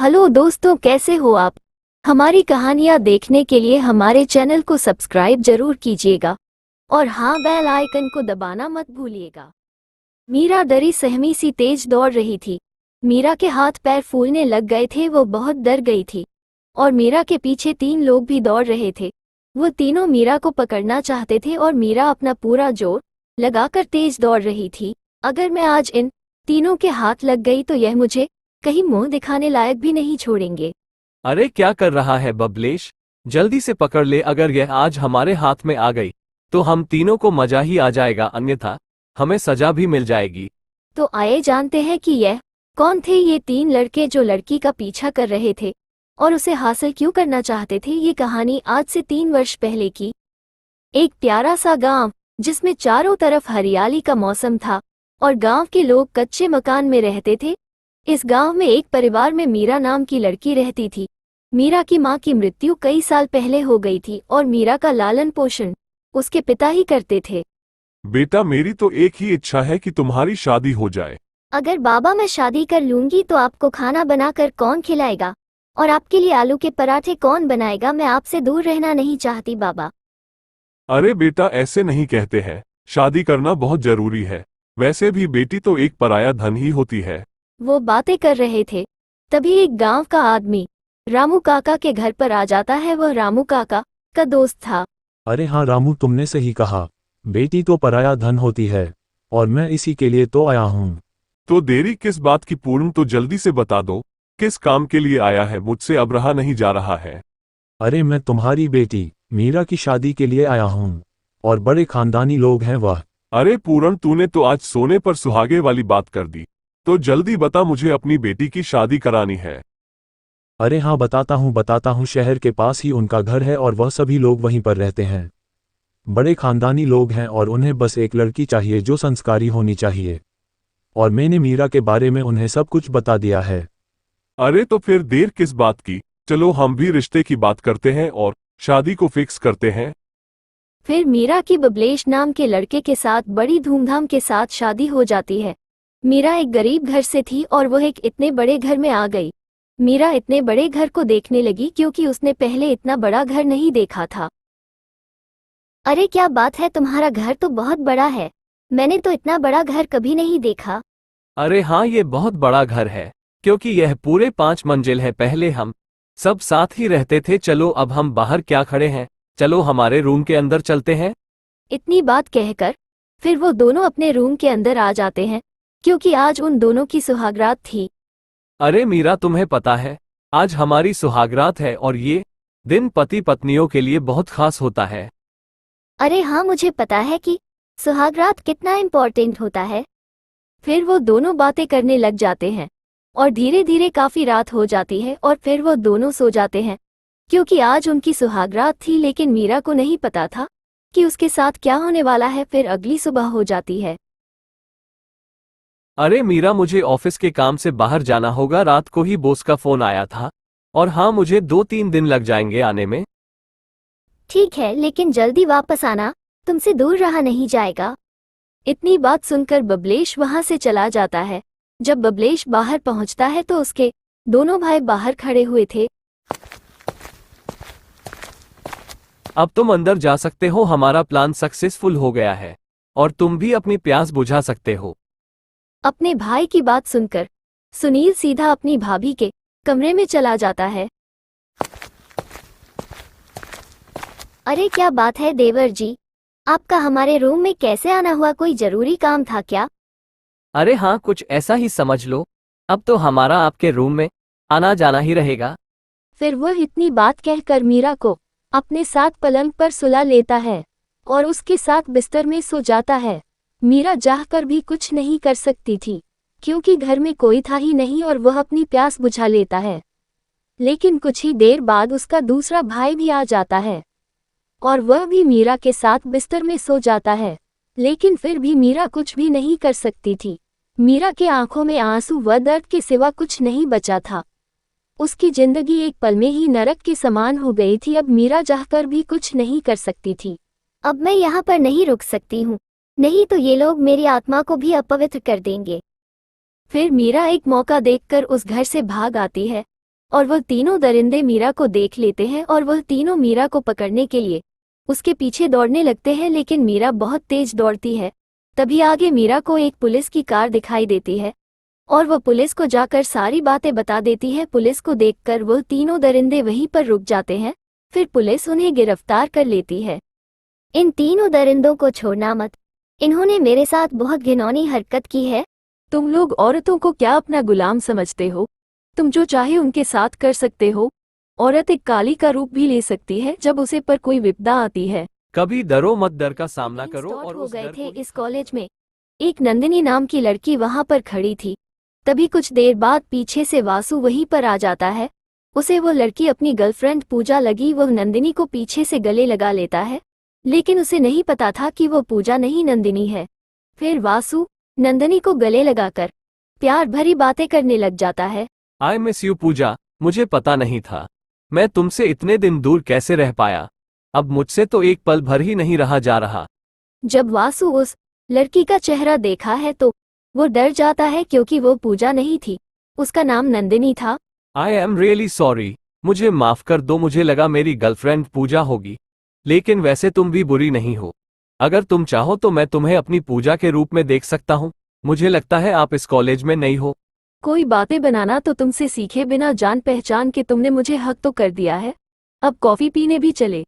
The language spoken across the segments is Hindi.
हेलो दोस्तों, कैसे हो आप। हमारी कहानियाँ देखने के लिए हमारे चैनल को सब्सक्राइब जरूर कीजिएगा और हाँ, बेल आइकन को दबाना मत भूलिएगा। मीरा डरी सहमी सी तेज दौड़ रही थी। मीरा के हाथ पैर फूलने लग गए थे, वो बहुत डर गई थी। और मीरा के पीछे 3 लोग भी दौड़ रहे थे। वो तीनों मीरा को पकड़ना चाहते थे और मीरा अपना पूरा जोर लगाकर तेज दौड़ रही थी। अगर मैं आज इन तीनों के हाथ लग गई तो यह मुझे कहीं मुंह दिखाने लायक भी नहीं छोड़ेंगे। अरे क्या कर रहा है बबलेश, जल्दी से पकड़ ले। अगर यह आज हमारे हाथ में आ गई तो हम तीनों को मजा ही आ जाएगा, अन्यथा हमें सजा भी मिल जाएगी। तो आइए जानते हैं कि यह कौन थे ये 3 लड़के जो लड़की का पीछा कर रहे थे और उसे हासिल क्यों करना चाहते थे। ये कहानी आज से 3 वर्ष पहले की। एक प्यारा सा गांव जिसमें चारों तरफ हरियाली का मौसम था और गांव के लोग कच्चे मकान में रहते थे। इस गांव में एक परिवार में मीरा नाम की लड़की रहती थी। मीरा की मां की मृत्यु कई साल पहले हो गई थी और मीरा का लालन पोषण उसके पिता ही करते थे। बेटा, मेरी तो एक ही इच्छा है कि तुम्हारी शादी हो जाए। अगर बाबा मैं शादी कर लूंगी तो आपको खाना बनाकर कौन खिलाएगा और आपके लिए आलू के पराठे कौन बनाएगा। मैं आपसे दूर रहना नहीं चाहती बाबा। अरे बेटा, ऐसे नहीं कहते हैं, शादी करना बहुत जरूरी है। वैसे भी बेटी तो एक पराया धन ही होती है। वो बातें कर रहे थे, तभी एक गांव का आदमी रामू काका के घर पर आ जाता है। वह रामू काका का दोस्त था। अरे हाँ रामू, तुमने सही कहा, बेटी तो पराया धन होती है और मैं इसी के लिए तो आया हूँ। तो देरी किस बात की पूर्ण, तो जल्दी से बता दो किस काम के लिए आया है। मुझसे अब रहा नहीं जा रहा है। अरे मैं तुम्हारी बेटी मीरा की शादी के लिए आया हूँ और बड़े खानदानी लोग हैं वह। अरे पूर्ण, तूने तो आज सोने पर सुहागे वाली बात कर दी। तो जल्दी बता, मुझे अपनी बेटी की शादी करानी है। अरे हाँ बताता हूँ, शहर के पास ही उनका घर है और वह सभी लोग वहीं पर रहते हैं। बड़े खानदानी लोग हैं और उन्हें बस एक लड़की चाहिए जो संस्कारी होनी चाहिए। और मैंने मीरा के बारे में उन्हें सब कुछ बता दिया है। अरे तो फिर देर किस बात की, चलो हम भी रिश्ते की बात करते हैं और शादी को फिक्स करते हैं। फिर मीरा की बबलेश नाम के लड़के के साथ बड़ी धूमधाम के साथ शादी हो जाती है। मीरा एक गरीब घर से थी और वह एक इतने बड़े घर में आ गई। मीरा इतने बड़े घर को देखने लगी क्योंकि उसने पहले इतना बड़ा घर नहीं देखा था। अरे क्या बात है, तुम्हारा घर तो बहुत बड़ा है। मैंने तो इतना बड़ा घर कभी नहीं देखा। अरे हाँ, ये बहुत बड़ा घर है क्योंकि यह पूरे 5 मंजिल है। पहले हम सब साथ ही रहते थे। चलो अब हम बाहर क्या खड़े हैं, चलो हमारे रूम के अंदर चलते हैं। इतनी बात कहकर फिर वो दोनों अपने रूम के अंदर आ जाते हैं क्योंकि आज उन दोनों की सुहागरात थी। अरे मीरा, तुम्हें पता है आज हमारी सुहागरात है और ये दिन पति पत्नियों के लिए बहुत खास होता है। अरे हाँ, मुझे पता है कि सुहागरात कितना इम्पोर्टेंट होता है। फिर वो दोनों बातें करने लग जाते हैं और धीरे धीरे काफी रात हो जाती है और फिर वो दोनों सो जाते हैं क्योंकि आज उनकी सुहागरात थी। लेकिन मीरा को नहीं पता था कि उसके साथ क्या होने वाला है। फिर अगली सुबह हो जाती है। अरे मीरा, मुझे ऑफिस के काम से बाहर जाना होगा। रात को ही बॉस का फोन आया था और हाँ, मुझे 2-3 दिन लग जाएंगे आने में। ठीक है, लेकिन जल्दी वापस आना, तुमसे दूर रहा नहीं जाएगा। इतनी बात सुनकर बबलेश वहां से चला जाता है। जब बबलेश बाहर पहुंचता है तो उसके दोनों भाई बाहर खड़े हुए थे। अब तुम अंदर जा सकते हो, हमारा प्लान सक्सेसफुल हो गया है और तुम भी अपनी प्यास बुझा सकते हो। अपने भाई की बात सुनकर सुनील सीधा अपनी भाभी के कमरे में चला जाता है। अरे क्या बात है देवर जी, आपका हमारे रूम में कैसे आना हुआ? कोई जरूरी काम था क्या? अरे हाँ, कुछ ऐसा ही समझ लो। अब तो हमारा आपके रूम में आना जाना ही रहेगा। फिर वह इतनी बात कहकर मीरा को अपने साथ पलंग पर सुला लेता है और उसके साथ बिस्तर में सो जाता है। मीरा चाहकर भी कुछ नहीं कर सकती थी क्योंकि घर में कोई था ही नहीं और वह अपनी प्यास बुझा लेता है। लेकिन कुछ ही देर बाद उसका दूसरा भाई भी आ जाता है और वह भी मीरा के साथ बिस्तर में सो जाता है। लेकिन फिर भी मीरा कुछ भी नहीं कर सकती थी। मीरा के आंखों में आंसू व दर्द के सिवा कुछ नहीं बचा था। उसकी जिंदगी एक पल में ही नरक के समान हो गई थी। अब मीरा चाहकर भी कुछ नहीं कर सकती थी। अब मैं यहाँ पर नहीं रुक सकती हूँ, नहीं तो ये लोग मेरी आत्मा को भी अपवित्र कर देंगे। फिर मीरा एक मौका देखकर उस घर से भाग आती है और वह तीनों दरिंदे मीरा को देख लेते हैं और वह तीनों मीरा को पकड़ने के लिए उसके पीछे दौड़ने लगते हैं, लेकिन मीरा बहुत तेज दौड़ती है। तभी आगे मीरा को एक पुलिस की कार दिखाई देती है और वह पुलिस को जाकर सारी बातें बता देती है। पुलिस को देखकर वह तीनों दरिंदे वहीं पर रुक जाते हैं। फिर पुलिस उन्हें गिरफ्तार कर लेती है। इन तीनों दरिंदों को छोड़ना मत, इन्होंने मेरे साथ बहुत घिनौनी हरकत की है। तुम लोग औरतों को क्या अपना गुलाम समझते हो? तुम जो चाहे उनके साथ कर सकते हो। औरत एक काली का रूप भी ले सकती है जब उसे पर कोई विपदा आती है। कभी डरो मत, डर का सामना करो स्टार्ट और हो उस गए डर थे को ही इस कॉलेज में। एक नंदिनी नाम की लड़की वहां पर खड़ी थी। तभी कुछ देर बाद पीछे से वासु वहीं पर आ जाता है। उसे वो लड़की अपनी गर्लफ्रेंड पूजा लगी। वह नंदिनी को पीछे से गले लगा लेता है, लेकिन उसे नहीं पता था कि वो पूजा नहीं नंदिनी है। फिर वासु नंदिनी को गले लगाकर प्यार भरी बातें करने लग जाता है। आई मिस यू पूजा, मुझे पता नहीं था मैं तुमसे इतने दिन दूर कैसे रह पाया। अब मुझसे तो एक पल भर ही नहीं रहा जा रहा। जब वासु उस लड़की का चेहरा देखा है तो वो डर जाता है, क्योंकि वो पूजा नहीं थी, उसका नाम नंदिनी था। आई एम रियली सॉरी, मुझे माफ कर दो। मुझे लगा मेरी गर्लफ्रेंड पूजा होगी, लेकिन वैसे तुम भी बुरी नहीं हो। अगर तुम चाहो तो मैं तुम्हें अपनी पूजा के रूप में देख सकता हूँ। मुझे लगता है आप इस कॉलेज में नई हो। कोई बातें बनाना तो तुमसे सीखे बिना जान पहचान के तुमने मुझे हक तो कर दिया है। अब कॉफी पीने भी चले।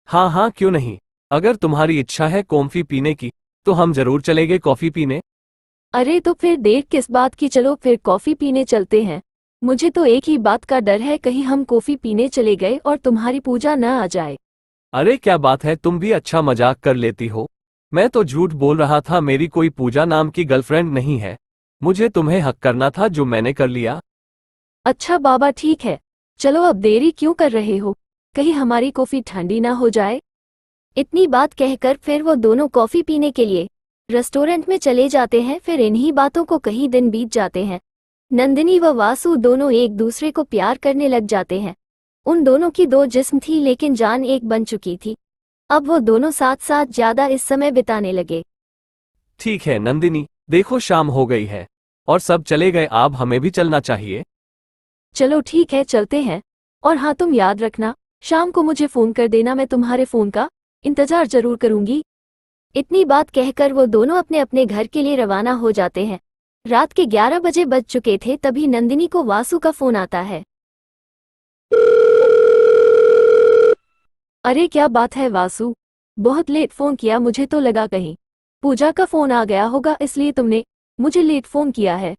हाँ हाँ, क्यों नहीं। अगर तुम्हारी इच्छा है कॉफी पीने की तो हम जरूर चलेंगे कॉफी पीने। अरे तो फिर देर किस बात की, चलो फिर कॉफी पीने चलते हैं। मुझे तो एक ही बात का डर है, कहीं हम कॉफी पीने चले गए और तुम्हारी पूजा न आ जाए। अरे क्या बात है, तुम भी अच्छा मजाक कर लेती हो। मैं तो झूठ बोल रहा था, मेरी कोई पूजा नाम की गर्लफ्रेंड नहीं है। मुझे तुम्हें हक करना था जो मैंने कर लिया। अच्छा बाबा ठीक है, चलो अब देरी क्यों कर रहे हो, कहीं हमारी कॉफी ठंडी ना हो जाए। इतनी बात कहकर फिर वो दोनों कॉफी पीने के लिए रेस्टोरेंट में चले जाते हैं। फिर इन्हीं बातों को कई दिन बीत जाते हैं। नंदिनी व वासु दोनों एक दूसरे को प्यार करने लग जाते हैं। उन दोनों की दो जिस्म थी, लेकिन जान एक बन चुकी थी। अब वो दोनों साथ साथ ज्यादा इस समय बिताने लगे। ठीक है नंदिनी, देखो शाम हो गई है और सब चले गए, अब हमें भी चलना चाहिए। चलो ठीक है चलते हैं। और हाँ तुम याद रखना, शाम को मुझे फोन कर देना, मैं तुम्हारे फोन का इंतजार जरूर करूंगी। इतनी बात कहकर वो दोनों अपने अपने घर के लिए रवाना हो जाते हैं। रात के 11 बजे बज चुके थे, तभी नंदिनी को वासु का फोन आता है। अरे क्या बात है वासु, बहुत लेट फोन किया, मुझे तो लगा कहीं पूजा का फोन आ गया होगा इसलिए तुमने मुझे लेट फोन किया है।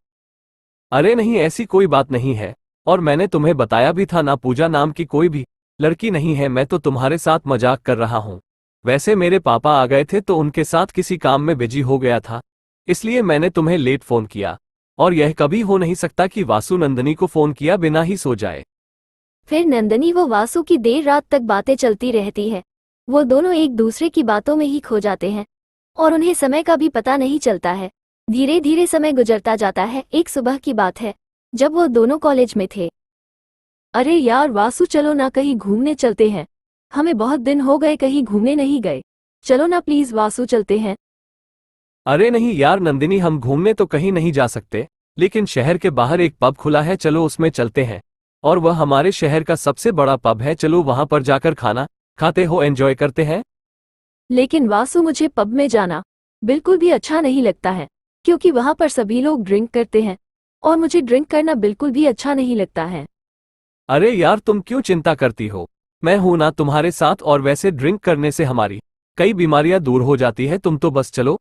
अरे नहीं, ऐसी कोई बात नहीं है, और मैंने तुम्हें बताया भी था ना, पूजा नाम की कोई भी लड़की नहीं है। मैं तो तुम्हारे साथ मजाक कर रहा हूँ। वैसे मेरे पापा आ गए थे तो उनके साथ किसी काम में बिजी हो गया था, इसलिए मैंने तुम्हें लेट फोन किया। और यह कभी हो नहीं सकता कि वासु नंदिनी को फोन किया बिना ही सो जाए। फिर नंदिनी व वासु की देर रात तक बातें चलती रहती है। वो दोनों एक दूसरे की बातों में ही खो जाते हैं और उन्हें समय का भी पता नहीं चलता है। धीरे धीरे समय गुजरता जाता है। एक सुबह की बात है जब वो दोनों कॉलेज में थे। अरे यार वासु, चलो ना कहीं घूमने चलते हैं, हमें बहुत दिन हो गए कहीं घूमने नहीं गए। चलो ना प्लीज वासु, चलते हैं। अरे नहीं यार नंदिनी, हम घूमने तो कहीं नहीं जा सकते, लेकिन शहर के बाहर एक पब खुला है, चलो उसमें चलते हैं। और वह हमारे शहर का सबसे बड़ा पब है, चलो वहां पर जाकर खाना खाते हो, एंजॉय करते हैं। लेकिन वासु, मुझे पब में जाना बिल्कुल भी अच्छा नहीं लगता है, क्योंकि वहां पर सभी लोग ड्रिंक करते हैं और मुझे ड्रिंक करना बिल्कुल भी अच्छा नहीं लगता है। अरे यार तुम क्यों चिंता करती हो, मैं हूं ना तुम्हारे साथ। और वैसे ड्रिंक करने से हमारी कई बीमारियां दूर हो जाती है, तुम तो बस चलो।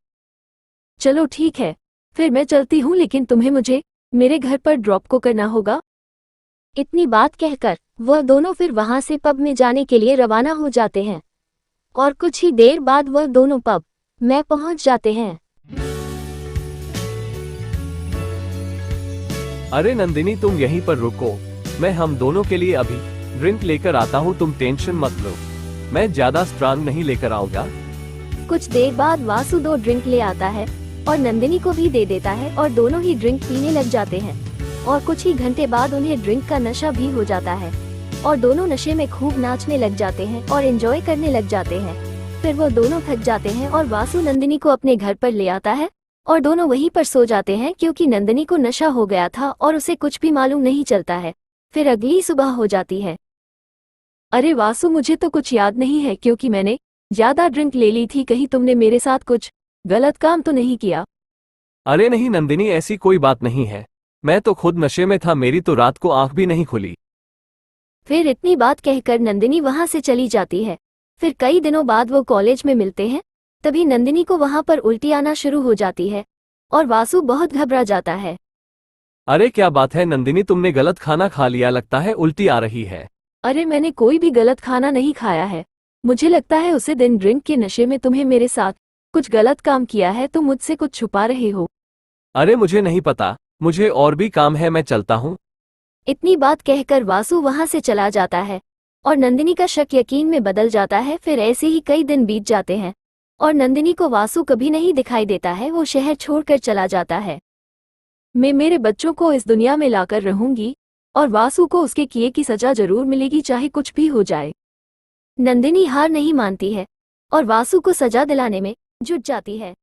चलो ठीक है, फिर मैं चलती हूँ, लेकिन तुम्हें मुझे मेरे घर पर ड्रॉप को करना होगा। इतनी बात कहकर वह दोनों फिर वहां से पब में जाने के लिए रवाना हो जाते हैं और कुछ ही देर बाद वह दोनों पब में पहुंच जाते हैं। अरे नंदिनी, तुम यहीं पर रुको, मैं हम दोनों के लिए अभी ड्रिंक लेकर आता हूँ, तुम टेंशन मत लो। मैं ज्यादा स्ट्रांग नहीं लेकर आऊंगा। कुछ देर बाद वासु 2 ड्रिंक ले आता है और नंदिनी को भी दे देता है और दोनों ही ड्रिंक पीने लग जाते हैं। और कुछ ही घंटे बाद उन्हें ड्रिंक का नशा भी हो जाता है और दोनों नशे में खूब नाचने लग जाते हैं और एंजॉय करने लग जाते हैं। फिर वो दोनों थक जाते हैं और वासु नंदिनी को अपने घर पर ले आता है और दोनों वहीं पर सो जाते हैं, क्योंकि नंदिनी को नशा हो गया था और उसे कुछ भी मालूम नहीं चलता है। फिर अगली सुबह हो जाती है। अरे वासु, मुझे तो कुछ याद नहीं है क्योंकि मैंने ज्यादा ड्रिंक ले ली थी। कहीं तुमने मेरे साथ कुछ गलत काम तो नहीं किया? अरे नहीं नंदिनी, ऐसी कोई बात नहीं है। मैं तो खुद नशे में था, मेरी तो रात को आंख भी नहीं खुली। फिर इतनी बात कहकर नंदिनी वहां से चली जाती है। फिर कई दिनों बाद वो कॉलेज में मिलते हैं। तभी नंदिनी को वहां पर उल्टी आना शुरू हो जाती है और वासु बहुत घबरा जाता है। अरे क्या बात है नंदिनी, तुमने गलत खाना खा लिया, लगता है उल्टी आ रही है। अरे मैंने कोई भी गलत खाना नहीं खाया है। मुझे लगता है उसी दिन ड्रिंक के नशे में तुम्हें मेरे साथ कुछ गलत काम किया है, तुम मुझसे कुछ छुपा रहे हो। अरे मुझे नहीं पता, मुझे और भी काम है, मैं चलता हूँ। इतनी बात कहकर वासु वहां से चला जाता है और नंदिनी का शक यकीन में बदल जाता है। फिर ऐसे ही कई दिन बीत जाते हैं और नंदिनी को वासु कभी नहीं दिखाई देता है। वो शहर छोड़कर चला जाता है। मैं मेरे बच्चों को इस दुनिया में लाकर रहूंगी और वासु को उसके किए की सजा जरूर मिलेगी, चाहे कुछ भी हो जाए। नंदिनी हार नहीं मानती है और वासु को सजा दिलाने में जुट जाती है।